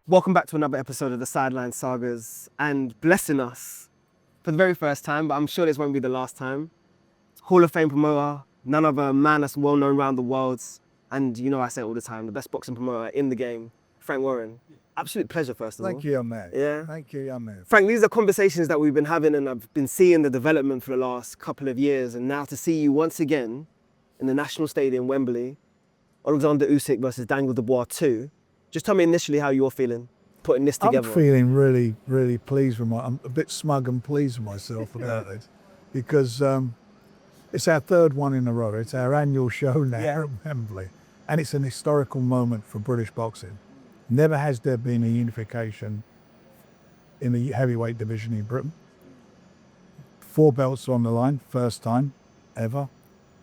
Welcome back to another episode of the Sideline Sagas, and blessing us for the very first time, but I'm sure this won't be the last time. Hall of Fame promoter, none other, a man that's well known around the world, and you know I say it all the time, the best boxing promoter in the game, Frank Warren. Absolute pleasure, first of all. Thank you, young man. Yeah. Thank you, young man. Frank, these are conversations that we've been having, and I've been seeing the development for the last couple of years, and now to see you once again in the National Stadium, Wembley, Alexander Usyk versus Daniel Dubois 2. Just tell me initially how you're feeling putting this together. I'm feeling really, really pleased with I'm a bit smug and pleased with myself about this because it's our third one in a row. It's our annual show now at Wembley, and it's an historical moment for British boxing. Never has there been a unification in the heavyweight division in Britain. 4 belts on the line, first time ever,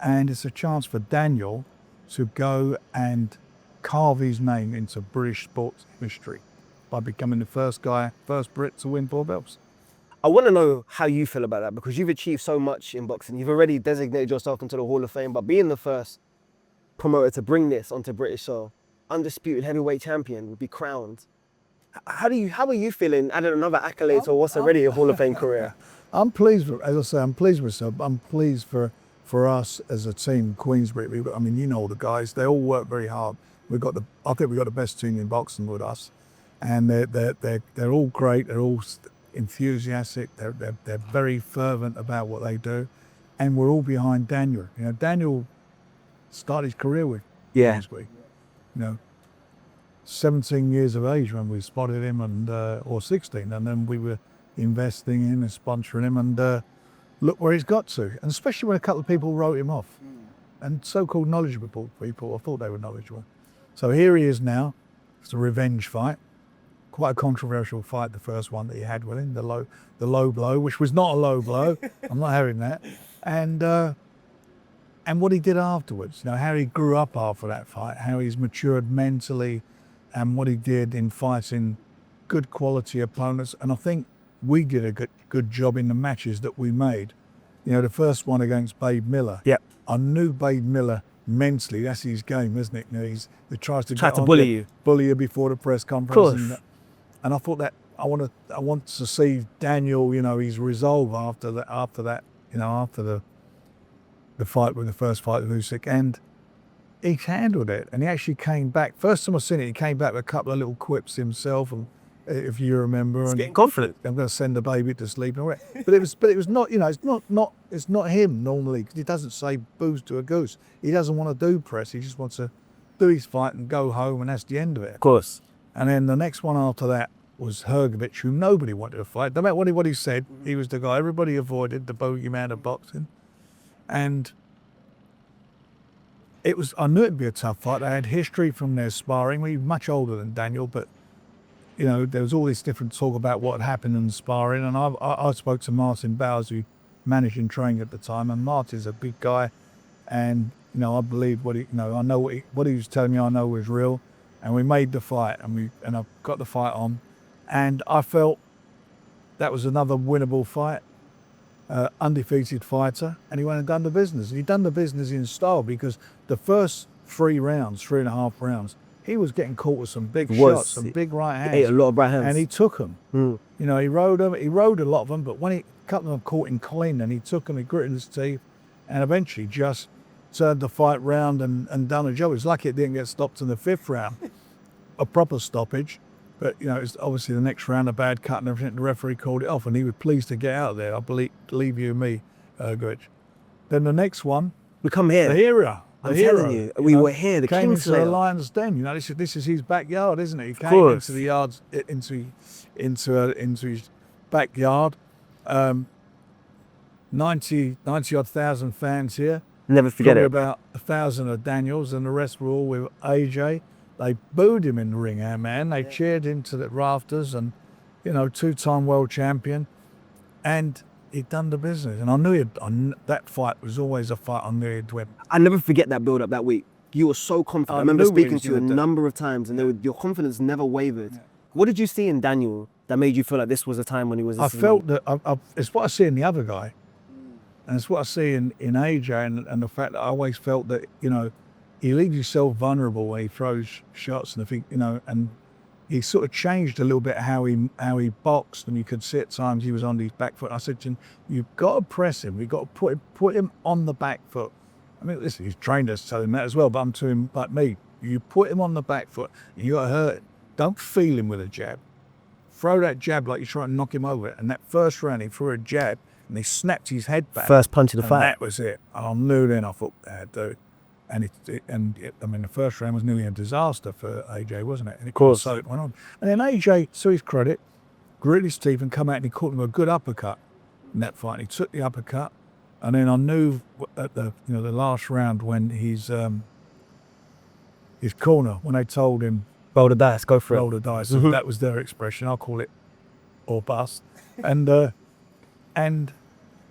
and it's a chance for Daniel to go and carve his name into British sports history by becoming the first Brit to win 4 belts. I want to know how you feel about that, because you've achieved so much in boxing. You've already designated yourself into the Hall of Fame, but being the first promoter to bring this onto British soil, Undisputed Heavyweight Champion, would be crowned. How are you feeling adding another accolade to what's already a Hall of Fame career? I'm pleased with, as I say, I'm pleased with myself. I'm pleased for us as a team, Queensbury. I mean, you know the guys, they all work very hard. I think we've got the best team in boxing with us, and they're all great. They're all enthusiastic. They're very fervent about what they do, and we're all behind Daniel. You know, Daniel started his career with Queensbury. You know, 17 years of age when we spotted him, and or 16, and then we were investing in and sponsoring him, and look where he's got to. And especially when a couple of people wrote him off, and so-called knowledgeable people, I thought they were knowledgeable. So here he is now. It's a revenge fight. Quite a controversial fight, the first one that he had with him, the low blow, which was not a low blow. I'm not having that. And what he did afterwards, you know, how he grew up after that fight, how he's matured mentally, and what he did in fighting good quality opponents. And I think we did a good job in the matches that we made. You know, the first one against Babe Miller. Yep. I knew Babe Miller mentally, that's his game, isn't it? You know, he tries to bully you before the press conference. Of course. And I thought that I want to see Daniel, you know, his resolve after that, you know, after the fight with the first fight with Usyk, and he handled it, and he actually came back. First time I seen it, he came back with a couple of little quips himself, and if you remember, He's and getting confident. I'm going to send the baby to sleep and all that. But it was not, you know, it's not him normally, because he doesn't say booze to a goose. He doesn't want to do press. He just wants to do his fight and go home, and that's the end of it. Of course. And then the next one after that was Hergovich, who nobody wanted to fight. No matter what he said, he was the guy everybody avoided, the bogeyman of boxing. And I knew it'd be a tough fight. They had history from their sparring. We were much older than Daniel, but you know, there was all this different talk about what had happened in sparring. And I spoke to Martin Bowers, who managed and trained at the time. And Martin's a big guy, and you know, I believe I know what he was telling me. I know was real. And we made the fight, and I got the fight on, and I felt that was another winnable fight. Undefeated fighter, and he went and done the business. And he done the business in style, because the first 3.5 rounds, he was getting caught with some big shots, some big right hands. He ate a lot of right hands. And he took them. You know, he rode a lot of them, but when a couple of them caught him clean, and he took them, he gritted his teeth, and eventually just turned the fight round and done a job. It's lucky it didn't get stopped in the 5th round, a proper stoppage. But, you know, it's obviously the next round, a bad cut and everything. The referee called it off, and he was pleased to get out of there. I believe you and me, Ergovich. Then the next one, we come here. The hero. I'm telling you, we were here. The came into the Kingslayer. Lion's Den. You know, this is his backyard, isn't it? He came into the yards, into his backyard. 90 odd thousand fans here. Never forget Probably it. About 1,000 of Daniels, and the rest were all with AJ. They booed him in the ring, our man. They cheered him to the rafters, and, you know, 2-time world champion. And he'd done the business. And I knew that fight was always a fight I knew he'd win. I never forget that build-up that week. You were so confident. I remember speaking to you a number of times, and your confidence never wavered. Yeah. What did you see in Daniel that made you feel like this was a time when he was... I felt that... it's what I see in the other guy. And it's what I see in AJ, and the fact that I always felt that, you know, he leaves himself vulnerable when he throws shots, and I think, you know, and he sort of changed a little bit how he boxed, and you could see at times he was on his back foot. I said to him, "You've got to press him. You've got to put him on the back foot." I mean, listen, his trainers tell him that as well, but I'm to him like me. You put him on the back foot, and you got to hurt him. Don't feel him with a jab. Throw that jab like you're trying to knock him over. And that first round, he threw a jab, and he snapped his head back. First punch of the fight. That was it. And I knew then. I thought, dude. I mean, the first round was nearly a disaster for AJ, wasn't it? And of course. So it went on. And then AJ, to his credit, gritted his teeth and come out and he caught him a good uppercut in that fight. And he took the uppercut, and then I knew at the last round when his corner, when they told him roll the dice, go for it. Roll the dice. That was their expression. I'll call it or bust. And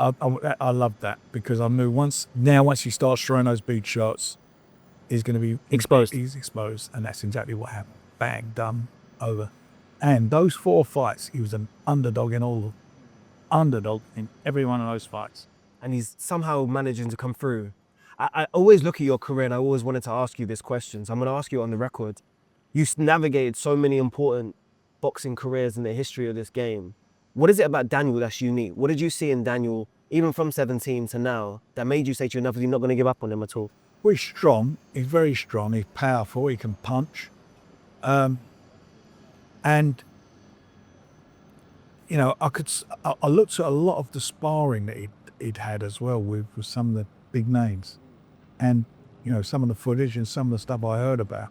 I loved that, because I knew once he starts throwing those big shots, he's going to be exposed. He's exposed, and that's exactly what happened. Bang, done, over. And those 4 fights, he was an underdog in every one of those fights. And he's somehow managing to come through. I always look at your career, and I always wanted to ask you this question, so I'm going to ask you on the record. You navigated so many important boxing careers in the history of this game. What is it about Daniel that's unique? What did you see in Daniel, even from 17 to now, that made you say to yourself, you're not going to give up on him at all? Well, he's strong. He's very strong. He's powerful. He can punch. And, you know, I looked at a lot of the sparring that he'd had as well with some of the big names. And, you know, some of the footage and some of the stuff I heard about.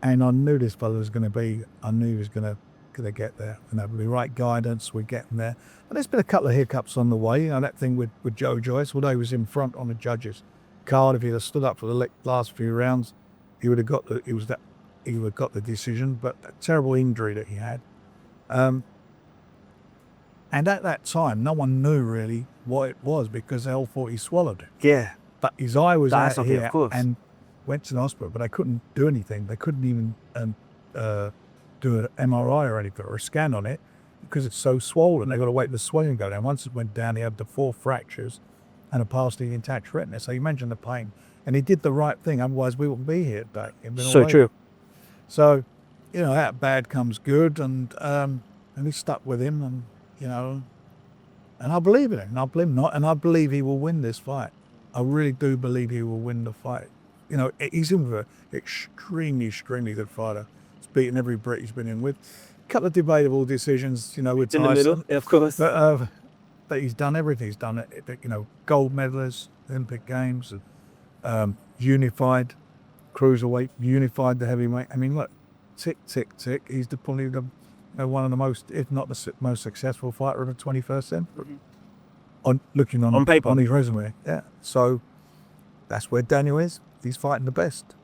And I knew this fella was going to get there, and with the right guidance, we're getting there. And there's been a couple of hiccups on the way. You know, that thing with Joe Joyce, although he was in front on the judges' card, if he'd have stood up for the last few rounds, he would have got the decision. But that terrible injury that he had, and at that time, no one knew really what it was, because they all thought he swallowed it. Yeah, but his eye was out here, of course. And went to the hospital, but they couldn't do anything. They couldn't even do an MRI or anything, or a scan on it, because it's so swollen. They've got to wait for the swelling to go down. Once it went down, he had the 4 fractures and a partially intact retina. So you mentioned the pain, and he did the right thing. Otherwise, we wouldn't be here today. So true. So, you know, out bad comes good, and he stuck with him, and you know, and I believe in him, and I believe not, and I believe he will win this fight. I really do believe he will win the fight. You know, he's in with an extremely good fighter. He's beaten every Brit he's been in with. A couple of debatable decisions, you know, with Tyson. In the middle, of course. But he's done everything. He's done it. You know, gold medalist, Olympic Games, unified cruiserweight, unified the heavyweight. I mean, look, tick, tick, tick. He's probably one of the most, if not the most successful fighter of the 21st century. Mm-hmm. On paper, on his resume. Yeah. So that's where Daniel is. He's fighting the best.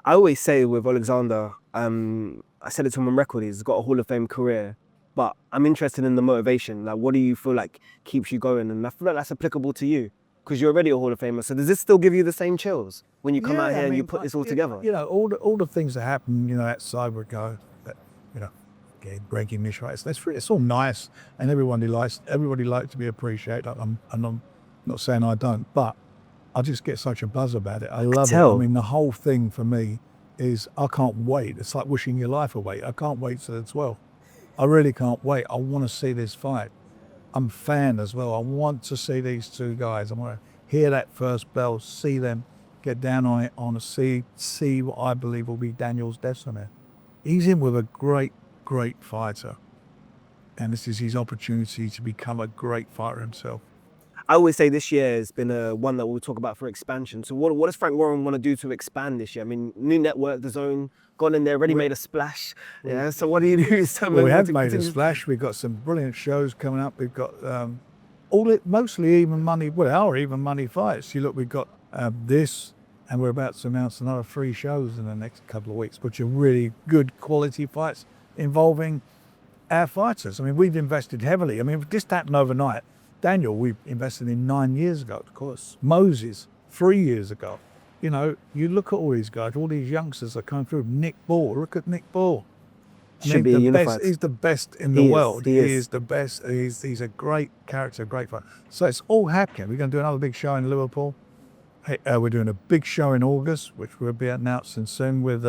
I always say with Alexander, I said it to him on record, he's got a Hall of Fame career, but I'm interested in the motivation. Like, what do you feel like keeps you going? And I feel like that's applicable to you, because you're already a Hall of Famer. So does this still give you the same chills when you come out here and you put this all together? You know, all the things that happen, you know, outside would go, that, you know, breaking this right. It's all nice, and everybody likes to be appreciated. I'm not saying I don't, but I just get such a buzz about it. I love it. I mean, the whole thing for me is I can't wait. It's like wishing your life away. I can't wait till the 12th. I really can't wait. I want to see this fight. I'm a fan as well. I want to see these two guys. I want to hear that first bell, see them get down on it, on a see what I believe will be Daniel's destiny. He's in with a great fighter, and this is his opportunity to become a great fighter himself. I always say this year has been one that we'll talk about for expansion. So what does Frank Warren want to do to expand this year? I mean, new network, The Zone, gone in there, already made a splash. Yeah. So what do you do? Well, we have made a splash. We've got some brilliant shows coming up. We've got mostly even money. Well, our even money fights. You look, we've got this, and we're about to announce another 3 shows in the next couple of weeks, which are really good quality fights involving our fighters. I mean, we've invested heavily. I mean, this happened overnight. Daniel, we invested in 9 years ago, of course. Moses, 3 years ago. You know, you look at all these guys, all these youngsters that come through. Nick Ball, look at Nick Ball. Should be unified. He's the best in the world. He is the best. He's a great character, great fighter. So it's all happening. We're going to do another big show in Liverpool. Hey, we're doing a big show in August, which will be announcing soon with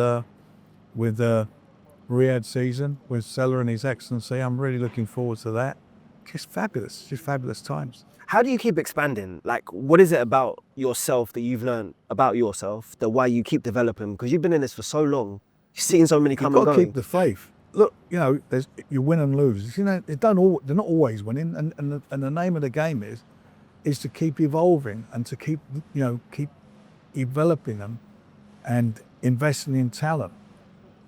Riyadh season with Seller and His Excellency. I'm really looking forward to that. Just fabulous times. How do you keep expanding? Like, what is it about yourself that you've learned about yourself, that why you keep developing? Because you've been in this for so long. You've seen so many come You've and got go. to keep the faith. Look, you know, you win and lose. You know, they're not always winning, and the name of the game is to keep evolving and to keep developing them and investing in talent.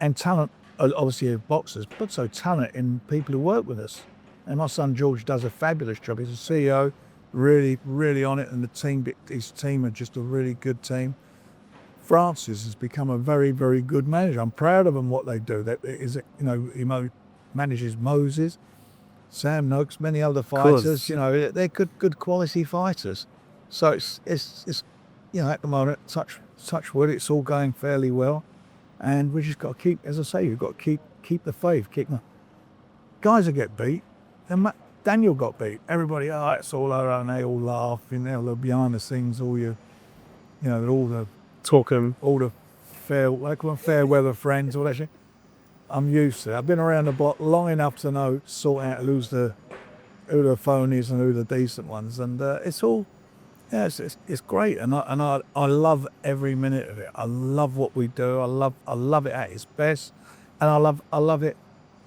And talent, obviously, of boxers, but so talent in people who work with us. And my son George does a fabulous job. He's a CEO, really on it, and his team are just a really good team. Francis has become a very good manager. I'm proud of them, what they do. He manages Moses, Sam Noakes, many other fighters. You know, they're good quality fighters. So it's at the moment, touch wood, it's all going fairly well, and we just got to keep, as I say, you've got to keep the faith. Guys that get beat, and Daniel got beat. Everybody, it's all over, and they all laugh, and they're behind the scenes, all the talking, all the fair weather friends, all that shit. I'm used to it. I've been around the block long enough to sort out who the phonies and who the decent ones, and it's all, it's great, and I love every minute of it. I love what we do. I love it at its best, and I love it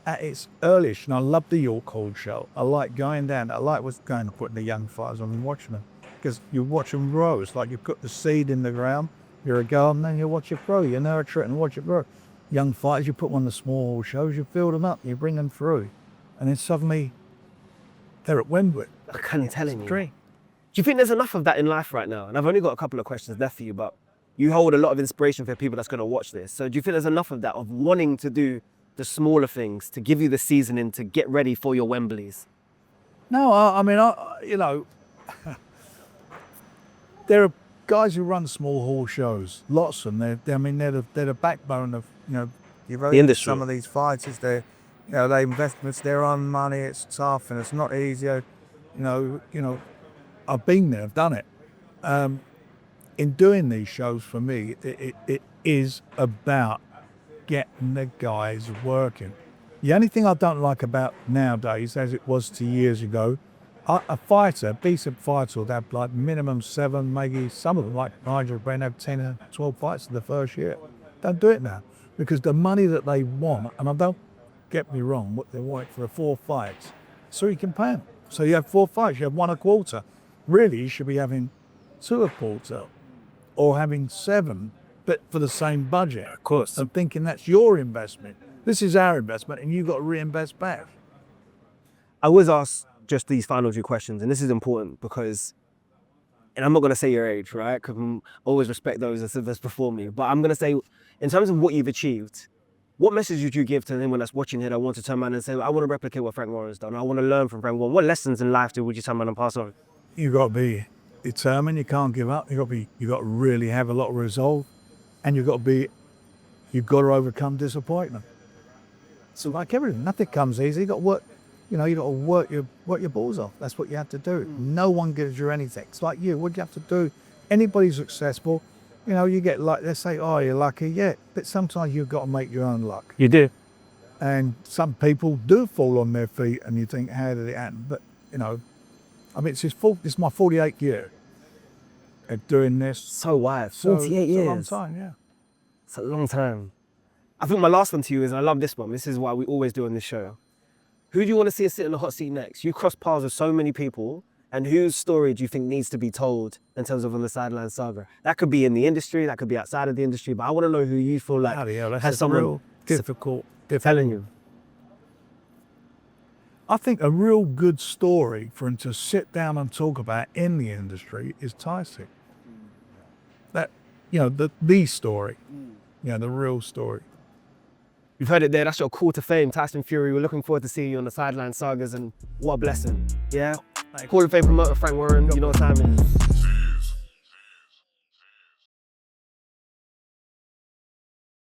at its earliest. And I love the York Hall show. I like going down. I like going and putting the young fighters on and watching them, because you watch them grow. It's like you put the seed in the ground. You're a gardener, and you watch it grow. You nurture it and watch it grow. Young fighters, you put one of the small shows, you build them up, you bring them through, and then suddenly they're at Wembley. I can't tell you. Dream. Do you think there's enough of that in life right now? And I've only got a couple of questions left for you, but you hold a lot of inspiration for people that's going to watch this. So do you think there's enough of that, of wanting to do the smaller things, to give you the seasoning to get ready for your Wembleys? No, there are guys who run small hall shows, lots of them. They're the backbone of the industry. Some of these fighters, they investments, they're on money. It's tough and it's not easy. I've been there, I've done it. In doing these shows, for me, it is about getting the guys working. The only thing I don't like about nowadays, as it was 2 years ago, a decent fighter would have like minimum 7, maybe some of them, like Nigel Brent, have 10 or 12 fights in the first year. Don't do it now, because the money that they want, and I don't get me wrong, what they want for 4 fights, so you can pay them. So you have 4 fights, you have 1 a quarter. Really, you should be having 2 a quarter, or having 7, but for the same budget. Of course. And thinking that's your investment. This is our investment, and you've got to reinvest back. I always ask just these final 2 questions, and this is important because, and I'm not going to say your age, right? Because I always respect those that's before me. But I'm going to say, in terms of what you've achieved, what message would you give to anyone that's watching here that wants to turn around and say, I want to replicate what Frank Warren's done. I want to learn from Frank Warren. What lessons in life would you turn around and pass on? You've got to be determined. You can't give up. You've got to really have a lot of resolve, and you've got to overcome disappointment. So like everything, nothing comes easy. You've got to work. You got to work your balls off. That's what you have to do. No one gives you anything. It's like you. What do you have to do? Anybody successful, you get like, they say, oh, you're lucky. Yeah, but sometimes you've got to make your own luck. You do. And some people do fall on their feet, and you think, how did it happen? But it's this is my 48th year at doing this. So why? 48 years. It's a long time, yeah. It's a long time. I think my last one to you is, and I love this one. This is what we always do on this show. Who do you want to see us sit in the hot seat next? You cross paths with so many people, and whose story do you think needs to be told in terms of on the Sideline Saga? That could be in the industry, that could be outside of the industry, but I want to know who you feel like has someone real difficult telling you. I think a real good story for him to sit down and talk about in the industry is Tyson. That, the story, the real story. You've heard it there, that's your call to fame, Tyson Fury. We're looking forward to seeing you on the Sideline Sagas, and what a blessing, yeah? Call to fame promoter Frank Warren, you know what time it is.